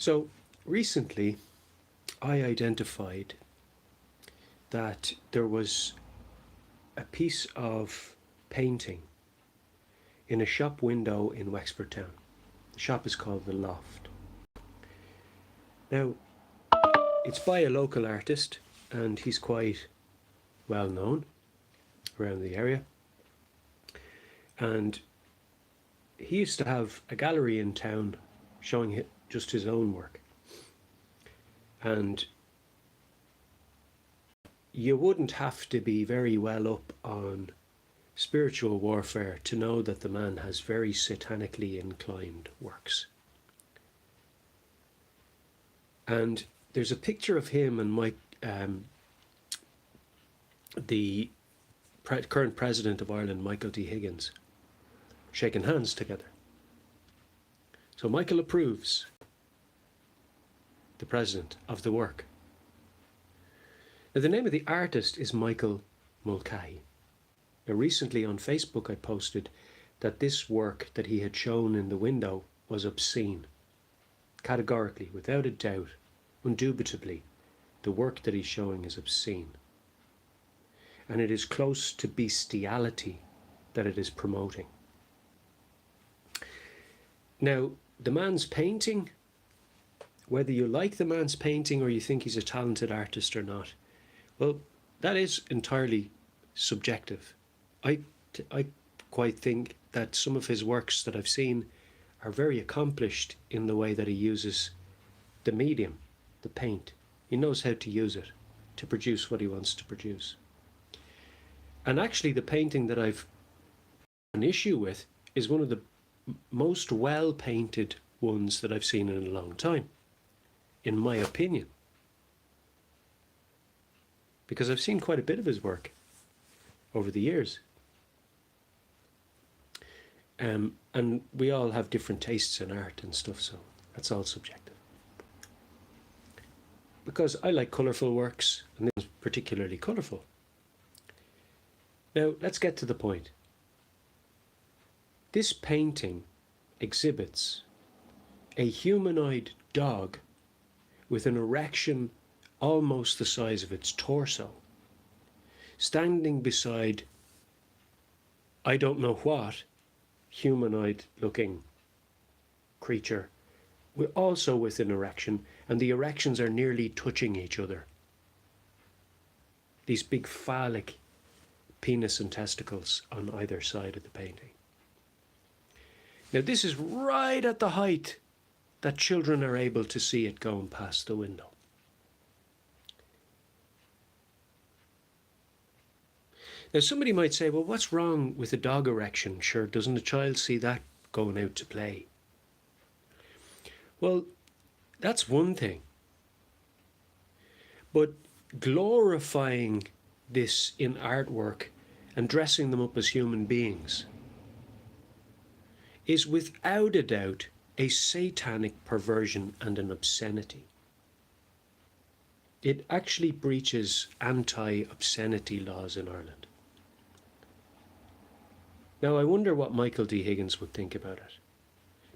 So recently I identified that there was a piece of painting in a shop window in Wexford Town. The shop is called The Loft. Now, it's by a local artist and he's quite well known around the area. And he used to have a gallery in town showing just his own work. And you wouldn't have to be very well up on spiritual warfare to know that the man has very satanically inclined works. And there's a picture of him and the current president of Ireland, Michael D. Higgins, shaking hands together. So Michael approves the president of the work. Now, the name of the artist is Michael Mulcahy. Now, recently on Facebook I posted that this work that he had shown in the window was obscene. Categorically, without a doubt, indubitably, the work that he's showing is obscene. And it is close to bestiality that it is promoting. Now, the man's painting, whether you like the man's painting or you think he's a talented artist or not, well, that is entirely subjective. I quite think that some of his works that I've seen are very accomplished in the way that he uses the medium, the paint. He knows how to use it to produce what he wants to produce. And actually the painting that I've an issue with is one of the most well painted ones that I've seen in a long time, in my opinion. Because I've seen quite a bit of his work over the years. And we all have different tastes in art and stuff, so that's all subjective. Because I like colourful works, and this is particularly colourful. Now, let's get to the point. This painting exhibits a humanoid dog with an erection almost the size of its torso, standing beside I don't know what humanoid looking creature, also with an erection, and the erections are nearly touching each other. These big phallic penis and testicles on either side of the painting. Now this is right at the height that children are able to see it going past the window. Now somebody might say, well, what's wrong with a dog erection? Sure, doesn't a child see that going out to play? Well, that's one thing. But glorifying this in artwork and dressing them up as human beings is without a doubt a satanic perversion and an obscenity. It actually breaches anti-obscenity laws in Ireland. Now, I wonder what Michael D. Higgins would think about it,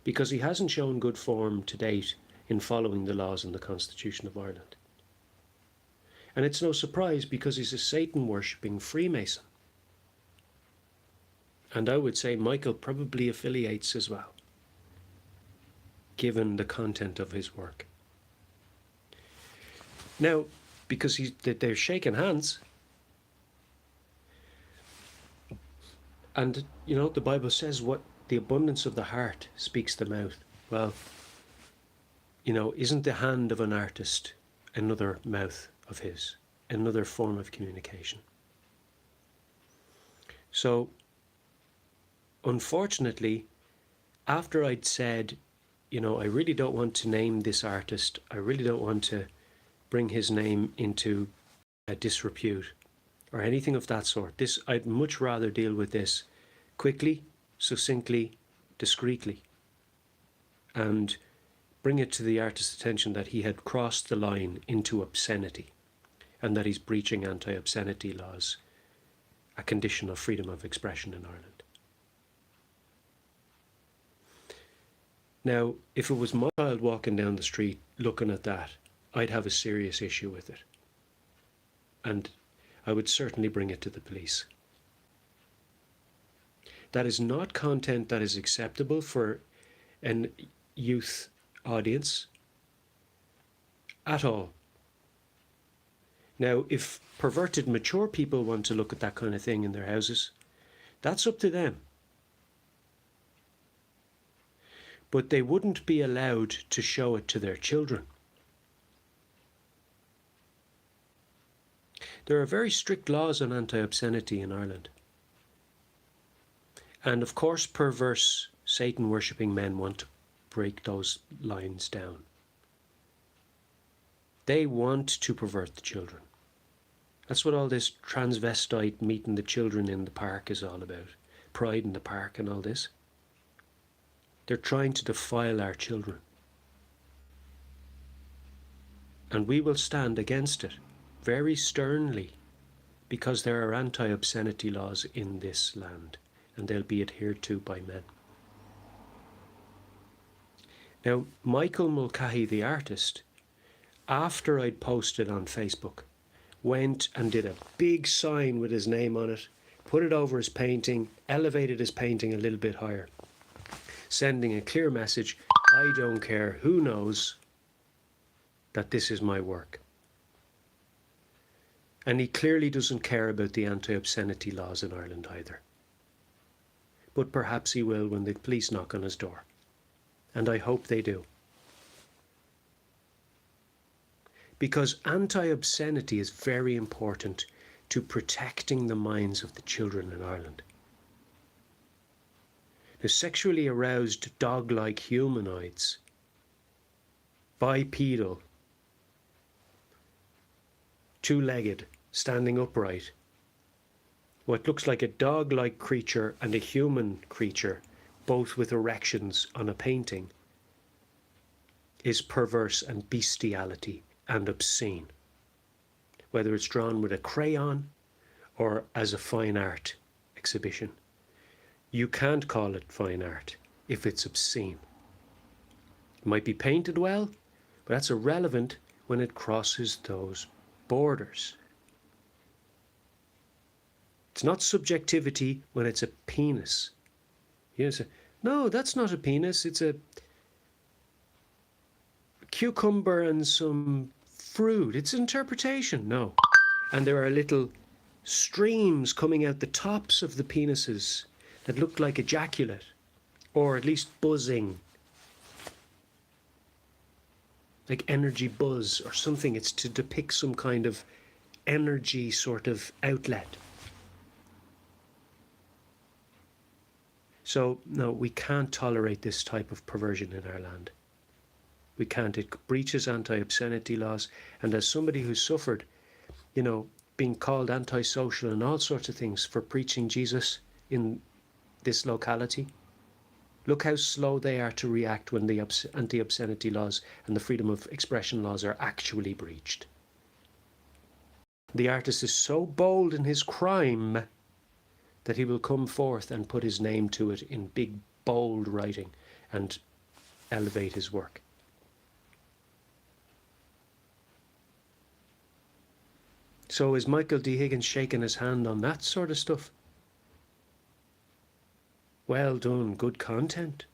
because he hasn't shown good form to date in following the laws and the Constitution of Ireland. And it's no surprise, because he's a Satan-worshipping Freemason. And I would say Michael probably affiliates as well, given the content of his work. Now, because they're shaking hands, and, you know, the Bible says what the abundance of the heart speaks the mouth. Well, you know, isn't the hand of an artist another mouth of his, another form of communication? So, unfortunately, after I'd said, you know, I really don't want to name this artist, I really don't want to bring his name into disrepute or anything of that sort. I'd much rather deal with this quickly, succinctly, discreetly, and bring it to the artist's attention that he had crossed the line into obscenity and that he's breaching anti-obscenity laws, a condition of freedom of expression in Ireland. Now, if it was my child walking down the street looking at that, I'd have a serious issue with it. And I would certainly bring it to the police. That is not content that is acceptable for an youth audience at all. Now, if perverted, mature people want to look at that kind of thing in their houses, that's up to them. But they wouldn't be allowed to show it to their children. There are very strict laws on anti-obscenity in Ireland. And of course, perverse, Satan-worshipping men want to break those lines down. They want to pervert the children. That's what all this transvestite meeting the children in the park is all about. Pride in the park and all this. They're trying to defile our children. And we will stand against it very sternly, because there are anti-obscenity laws in this land, and they'll be adhered to by men. Now, Michael Mulcahy, the artist, after I'd posted on Facebook, went and did a big sign with his name on it, put it over his painting, elevated his painting a little bit higher, sending a clear message: I don't care who knows that this is my work. And he clearly doesn't care about the anti-obscenity laws in Ireland either. But perhaps he will when the police knock on his door. And I hope they do. Because anti-obscenity is very important to protecting the minds of the children in Ireland. The sexually aroused dog-like humanoids, bipedal, two-legged, standing upright, what looks like a dog-like creature and a human creature, both with erections on a painting, is perverse and bestiality and obscene, whether it's drawn with a crayon or as a fine art exhibition. You can't call it fine art if it's obscene. It might be painted well, but that's irrelevant when it crosses those borders. It's not subjectivity when it's a penis. You say, no, that's not a penis, it's a cucumber and some fruit. It's interpretation. No. And there are little streams coming out the tops of the penises that look like ejaculate, or at least buzzing, like energy buzz or something. It's to depict some kind of energy sort of outlet. So, no, we can't tolerate this type of perversion in our land. We can't. It breaches anti-obscenity laws. And as somebody who's suffered, being called antisocial and all sorts of things for preaching Jesus in this locality, look how slow they are to react when the anti-obscenity laws and the freedom of expression laws are actually breached. The artist is so bold in his crime that he will come forth and put his name to it in big, bold writing and elevate his work. So is Michael D. Higgins shaking his hand on that sort of stuff? Well done, good content.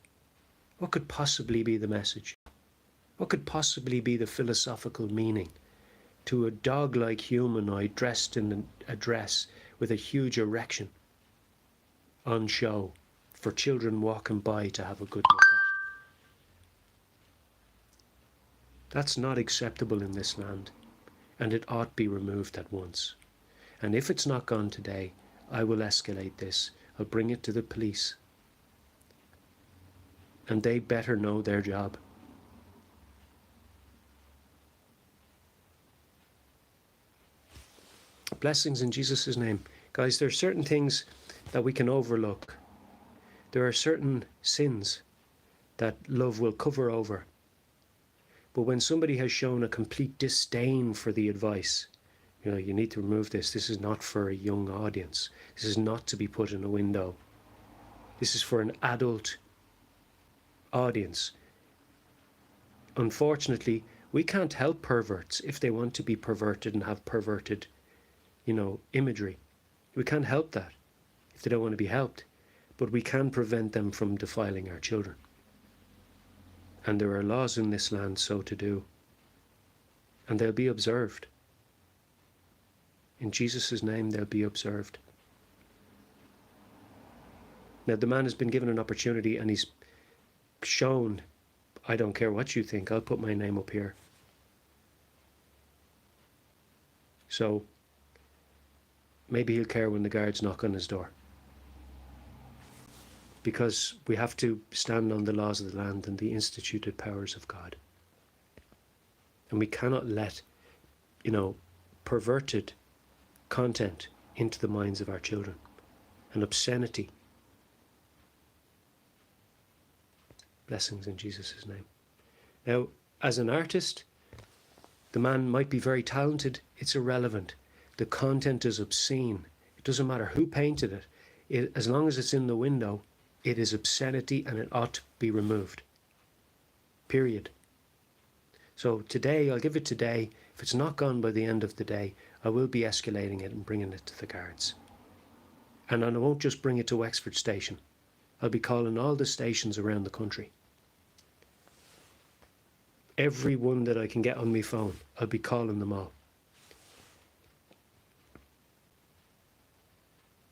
What could possibly be the message? What could possibly be the philosophical meaning to a dog-like humanoid dressed in a dress with a huge erection on show for children walking by to have a good look at? That's not acceptable in this land, and it ought be removed at once. And if it's not gone today, I will escalate this. I'll bring it to the police. And they better know their job. Blessings in Jesus' name. Guys, there are certain things that we can overlook. There are certain sins that love will cover over. But when somebody has shown a complete disdain for the advice, you need to remove this. This is not for a young audience. This is not to be put in a window. This is for an adult audience unfortunately, we can't help perverts if they want to be perverted and have perverted, imagery. We can't help that if they don't want to be helped. But we can prevent them from defiling our children. And there are laws in this land so to do. And they'll be observed. In Jesus' name, they'll be observed. Now, the man has been given an opportunity and he's shown, I don't care what you think, I'll put my name up here. So maybe he'll care when the guards knock on his door. Because we have to stand on the laws of the land and the instituted powers of God. And we cannot let, perverted content into the minds of our children. And obscenity. Blessings in Jesus' name. Now, as an artist, the man might be very talented. It's irrelevant. The content is obscene. It doesn't matter who painted it. As long as it's in the window, it is obscenity and it ought to be removed. Period. So today, I'll give it today. If it's not gone by the end of the day, I will be escalating it and bringing it to the guards. And I won't just bring it to Wexford Station. I'll be calling all the stations around the country. Every one that I can get on my phone, I'll be calling them all.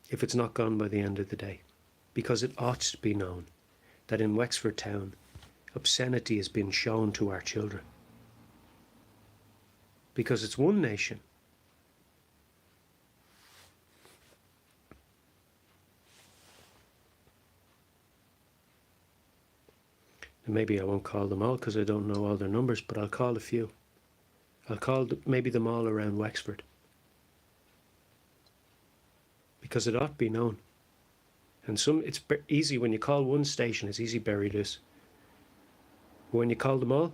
If it's not gone by the end of the day. Because it ought to be known that in Wexford town, obscenity has been shown to our children. Because it's one nation. And maybe I won't call them all because I don't know all their numbers, but I'll call a few. I'll call maybe them all around Wexford. Because it ought to be known. And it's easy when you call one station, it's easy bury this. When you call them all,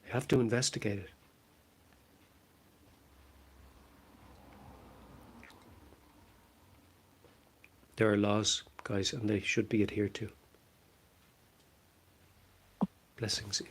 you have to investigate it. There are laws, guys, and they should be adhered to. Blessings in